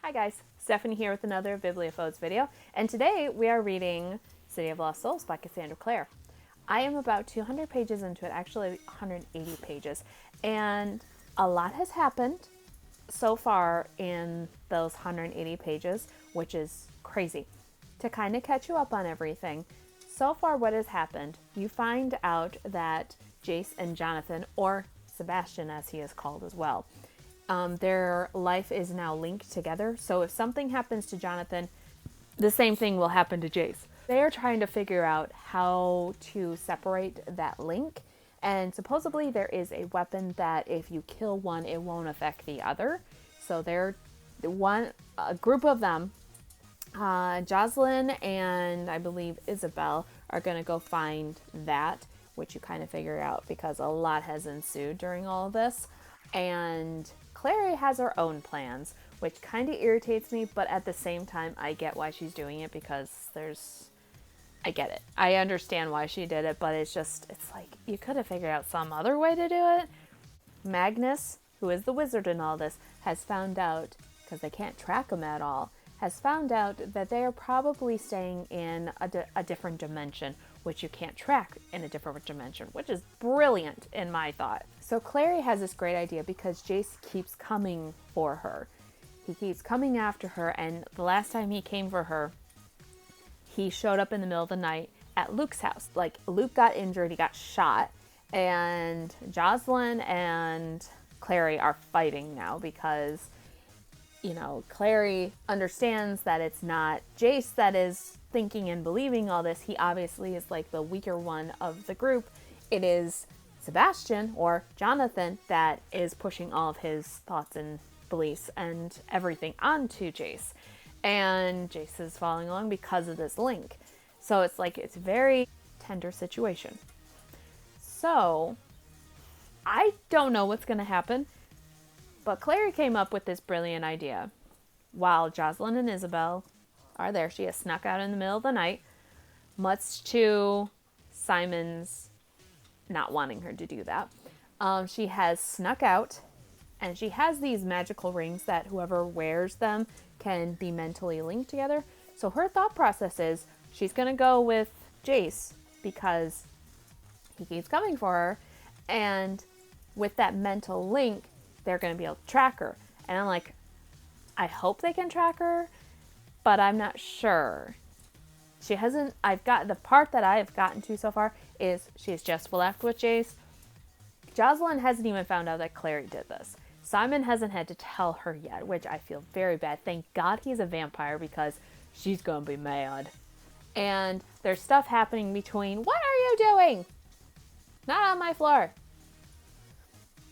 Hi guys, Stephanie here with another Bibliophones video, and today we are reading City of Lost Souls by Cassandra Clare. I am about 200 pages into it, actually 180 pages, and a lot has happened so far in those 180 pages, which is crazy. To kind of catch you up on everything, so far what has happened, you find out that Jace and Jonathan, or Sebastian as he is called as well, their life is now linked together. So if something happens to Jonathan, the same thing will happen to Jace. They are trying to figure out how to separate that link. And supposedly there is a weapon that if you kill one, it won't affect the other. So a group of them, Jocelyn and I believe Isabel, are going to go find that, which you kind of figure out because a lot has ensued during all of this. And Clary has her own plans, which kind of irritates me, but at the same time, I get why she's doing it because I get it. I understand why she did it, but it's like, you could have figured out some other way to do it. Magnus, who is the wizard in all this, has found out, because they can't track him at all, has found out that they are probably staying in a different dimension, which you can't track in a different dimension, which is brilliant in my thought. So Clary has this great idea because Jace keeps coming for her. He keeps coming after her, and the last time he came for her, he showed up in the middle of the night at Luke's house. Like, Luke got injured, he got shot, and Jocelyn and Clary are fighting now because, Clary understands that it's not Jace that is thinking and believing all this. He obviously is like the weaker one of the group. It is Sebastian, or Jonathan, that is pushing all of his thoughts and beliefs and everything onto Jace. And Jace is following along because of this link. So it's a very tender situation. So I don't know what's going to happen, but Clary came up with this brilliant idea. While Jocelyn and Isabel are there, she has snuck out in the middle of the night, much to Simon's not wanting her to do that. She has snuck out, and she has these magical rings that whoever wears them can be mentally linked together. So her thought process is she's going to go with Jace because he keeps coming for her, and with that mental link, they're going to be able to track her. And I'm like, I hope they can track her, but I'm not sure. The part that I have gotten to so far is she's just left with Jace. Jocelyn hasn't even found out that Clary did this. Simon hasn't had to tell her yet, which I feel very bad. Thank God he's a vampire because she's gonna be mad. And there's stuff happening between, what are you doing? Not on my floor.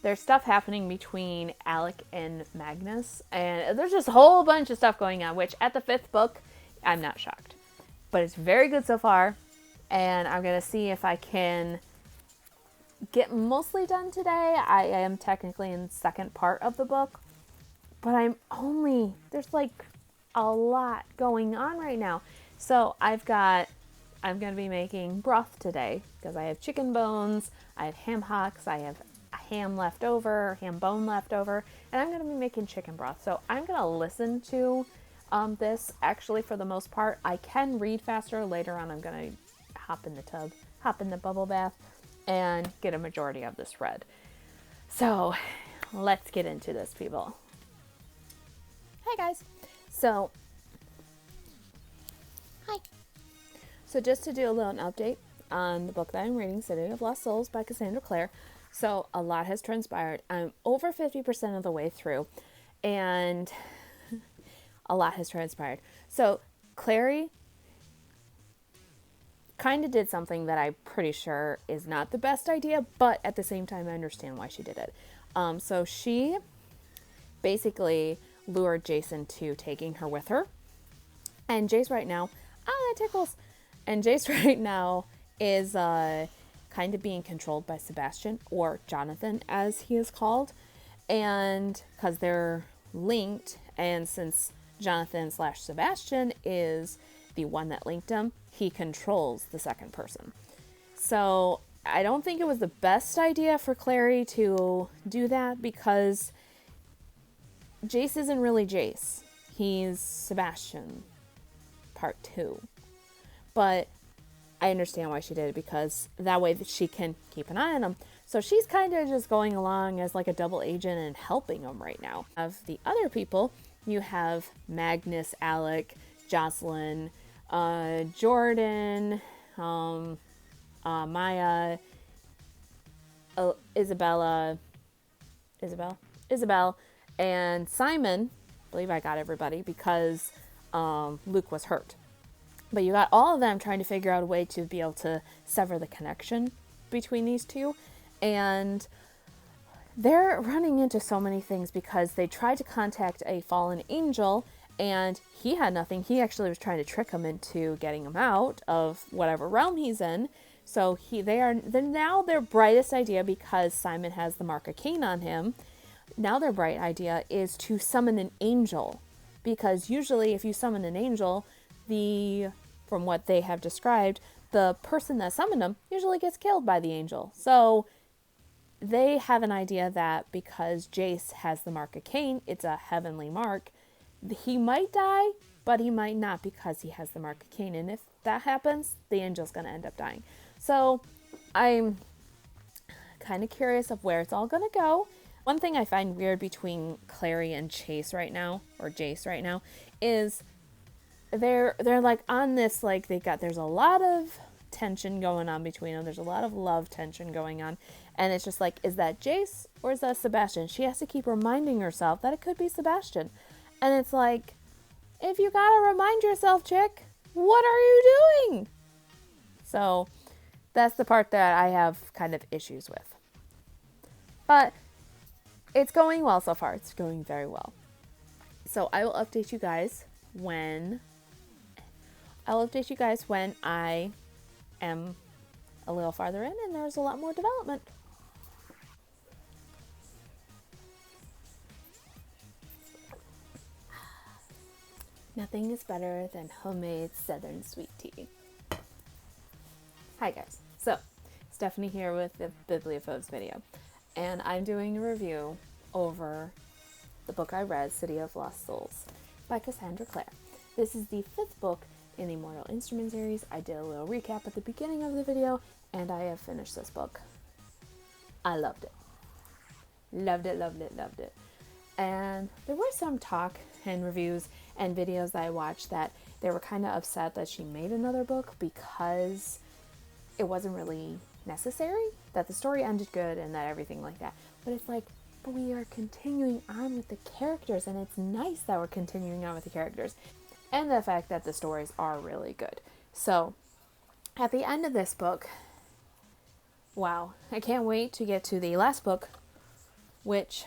There's stuff happening between Alec and Magnus, and there's just a whole bunch of stuff going on, which at the 5th book, I'm not shocked. But it's very good so far, and I'm going to see if I can get mostly done today. I am technically in the 2nd part of the book, but there's a lot going on right now. So I'm going to be making broth today because I have chicken bones, I have ham hocks, I have ham bone left over, and I'm going to be making chicken broth. So I'm going to listen to this. Actually, for the most part, I can read faster. Later on, I'm going to hop in the tub, hop in the bubble bath, and get a majority of this read. So let's get into this, people. Hi, guys. Hi. So just to do a little update on the book that I'm reading, City of Lost Souls by Cassandra Clare. So a lot has transpired. I'm over 50% of the way through, and a lot has transpired. So Clary kind of did something that I'm pretty sure is not the best idea, but at the same time, I understand why she did it. So she basically lured Jason to taking her with her. And Jace right now, that tickles. And Jace right now is kind of being controlled by Sebastian, or Jonathan as he is called. And because they're linked, and since Jonathan/Sebastian is the one that linked him, he controls the second person. So I don't think it was the best idea for Clary to do that because Jace isn't really Jace. he's Sebastian part 2. But I understand why she did it, because that way that she can keep an eye on him. So she's kind of just going along as like a double agent and helping him right now. Of the other people, you have Magnus, Alec, Jocelyn, Jordan, Maya, Isabel, and Simon. I believe I got everybody because Luke was hurt. But you got all of them trying to figure out a way to be able to sever the connection between these two. And they're running into so many things because they tried to contact a fallen angel and he had nothing. He actually was trying to trick him into getting him out of whatever realm he's in. So they're now their brightest idea, because Simon has the mark of Cain on him. Now their bright idea is to summon an angel, because usually if you summon an angel, from what they have described, the person that summoned him usually gets killed by the angel. So they have an idea that because Jace has the mark of Cain, it's a heavenly mark, he might die, but he might not, because he has the mark of Cain. And if that happens, the angel's going to end up dying. So I'm kind of curious of where it's all going to go. One thing I find weird between Clary and Jace right now, is they're like on this, like there's a lot of tension going on between them. There's a lot of love tension going on. And it's just like, is that Jace or is that Sebastian? She has to keep reminding herself that it could be Sebastian. And it's like, if you gotta remind yourself, chick, what are you doing? So that's the part that I have kind of issues with. But it's going well so far. It's going very well. So I will update you guys when I am a little farther in and there's a lot more development. Nothing is better than homemade southern sweet tea. Hi guys. So, Stephanie here with the Bibliophobes video. And I'm doing a review over the book I read, City of Lost Souls, by Cassandra Clare. This is the 5th book in the Mortal Instruments series. I did a little recap at the beginning of the video, and I have finished this book. I loved it. Loved it, loved it, loved it. And there were some talk and reviews and videos that I watched that they were kind of upset that she made another book because it wasn't really necessary, that the story ended good and that everything like that. But it's like, but we are continuing on with the characters, and it's nice that we're continuing on with the characters. And the fact that the stories are really good. So, at the end of this book, wow, I can't wait to get to the last book, which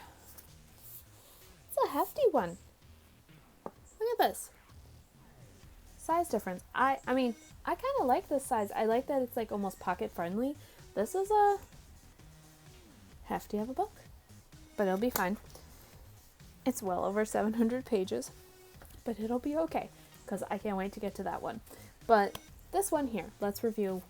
is a hefty one. Look at this. Size difference. I mean, I kind of like this size. I like that it's like almost pocket friendly. This is a hefty of a book, but it'll be fine. It's well over 700 pages, but it'll be okay because I can't wait to get to that one. But this one here, let's review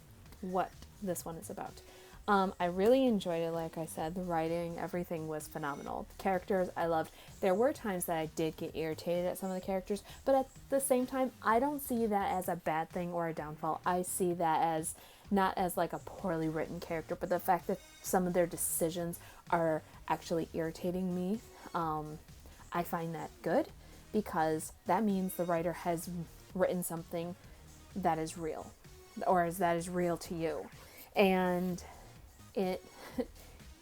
what this one is about. I really enjoyed it. Like I said, the writing, everything was phenomenal. The characters, I loved. There were times that I did get irritated at some of the characters, but at the same time, I don't see that as a bad thing or a downfall. I see that as not as like a poorly written character, but the fact that some of their decisions are actually irritating me, I find that good, because that means the writer has written something that is real, or that is real to you. And if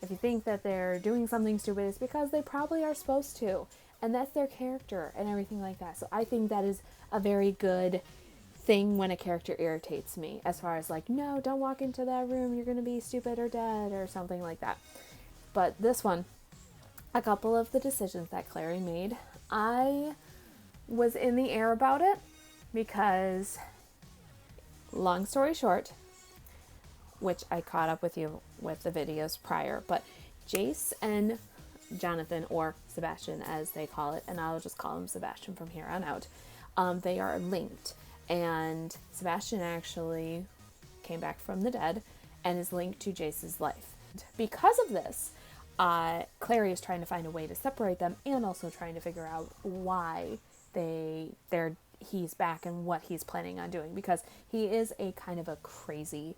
you think that they're doing something stupid, it's because they probably are supposed to, and that's their character and everything like that. So I think that is a very good thing when a character irritates me, as far as like, no, don't walk into that room, you're gonna be stupid or dead or something like that. But this one, a couple of the decisions that Clary made, I was in the air about it, because long story short, which I caught up with you with the videos prior, but Jace and Jonathan, or Sebastian as they call it, and I'll just call him Sebastian from here on out, they are linked. And Sebastian actually came back from the dead and is linked to Jace's life. Because of this, Clary is trying to find a way to separate them, and also trying to figure out why he's back and what he's planning on doing, because he is a kind of a crazy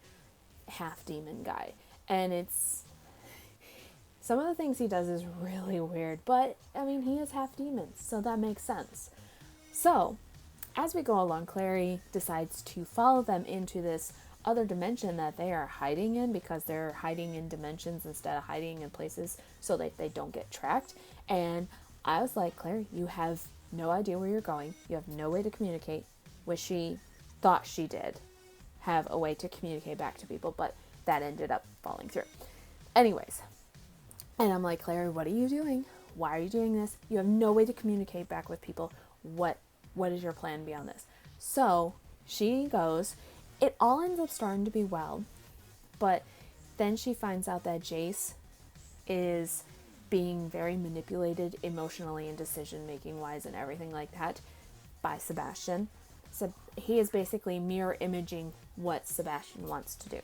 half demon guy, and it's some of the things he does is really weird, but I mean, he is half demon, so that makes sense. So as we go along, Clary decides to follow them into this other dimension that they are hiding in, because they're hiding in dimensions instead of hiding in places so that they don't get tracked. And I was like, Clary, you have no idea where you're going. You have no way to communicate, which she thought she did have a way to communicate back to people, but that ended up falling through. Anyways, and I'm like, Clary, what are you doing? Why are you doing this? You have no way to communicate back with people. What is your plan beyond this? So she goes. It all ends up starting to be well, but then she finds out that Jace is being very manipulated emotionally and decision-making wise and everything like that by Sebastian. So he is basically mirror imaging what Sebastian wants to do.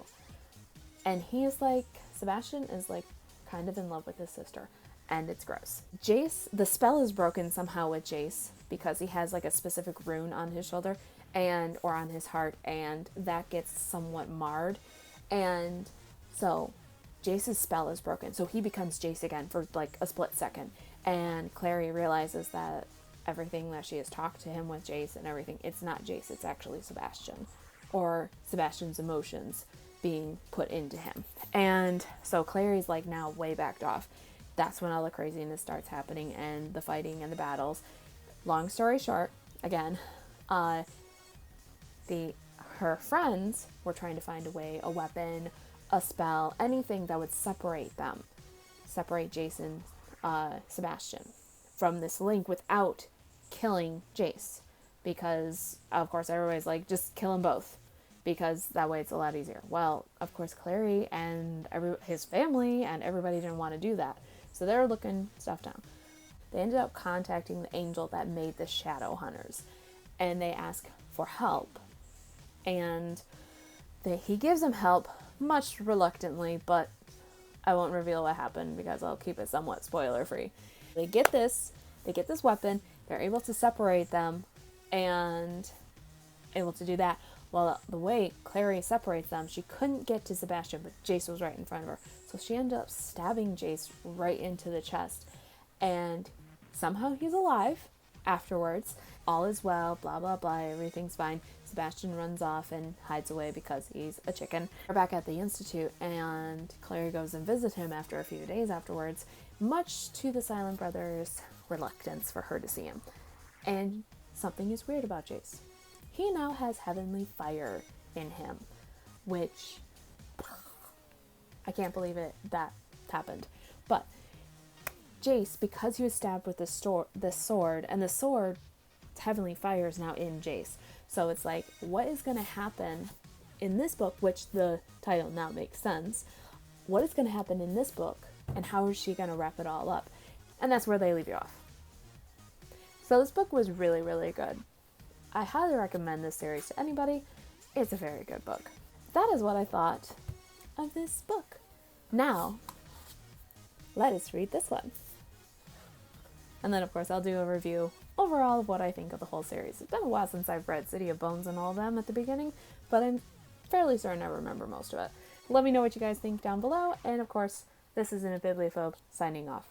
And he is like, Sebastian is like kind of in love with his sister, and it's gross. Jace, the spell is broken somehow with Jace because he has like a specific rune on his shoulder or on his heart, and that gets somewhat marred. And so Jace's spell is broken, so he becomes Jace again for like a split second. And Clary realizes that everything that she has talked to him with Jace and everything, it's not Jace, it's actually Sebastian, or Sebastian's emotions being put into him. And so Clary's like now way backed off. That's when all the craziness starts happening and the fighting and the battles. Long story short, again, her friends were trying to find a way, a weapon, a spell, anything that would separate them, separate Jason, Sebastian from this link without killing Jace, because of course everybody's like, just kill them both, because that way it's a lot easier. Well, of course Clary and his family and everybody didn't want to do that, so they were looking stuff down. They ended up contacting the angel that made the Shadow Hunters, and they ask for help. And he gives them help, much reluctantly, but I won't reveal what happened because I'll keep it somewhat spoiler free. They get this weapon, they're able to separate them, and able to do that. Well, the way Clary separates them, she couldn't get to Sebastian, but Jace was right in front of her. So she ended up stabbing Jace right into the chest, and somehow he's alive afterwards. All is well, blah, blah, blah, everything's fine. Sebastian runs off and hides away because he's a chicken. We're back at the Institute, and Clary goes and visits him after a few days afterwards, much to the Silent Brothers' reluctance for her to see him. And something is weird about Jace. He now has heavenly fire in him, which I can't believe that happened. But Jace, because he was stabbed with the sword, and the sword, heavenly fire, is now in Jace. So it's like, what is going to happen in this book, which the title now makes sense. What is going to happen in this book, and how is she going to wrap it all up? And that's where they leave you off. So this book was really, really good. I highly recommend this series to anybody. It's a very good book. That is what I thought of this book. Now, let us read this one. And then, of course, I'll do a review overall of what I think of the whole series. It's been a while since I've read City of Bones and all of them at the beginning, but I'm fairly certain I remember most of it. Let me know what you guys think down below, and of course, this is Bibliophobe signing off.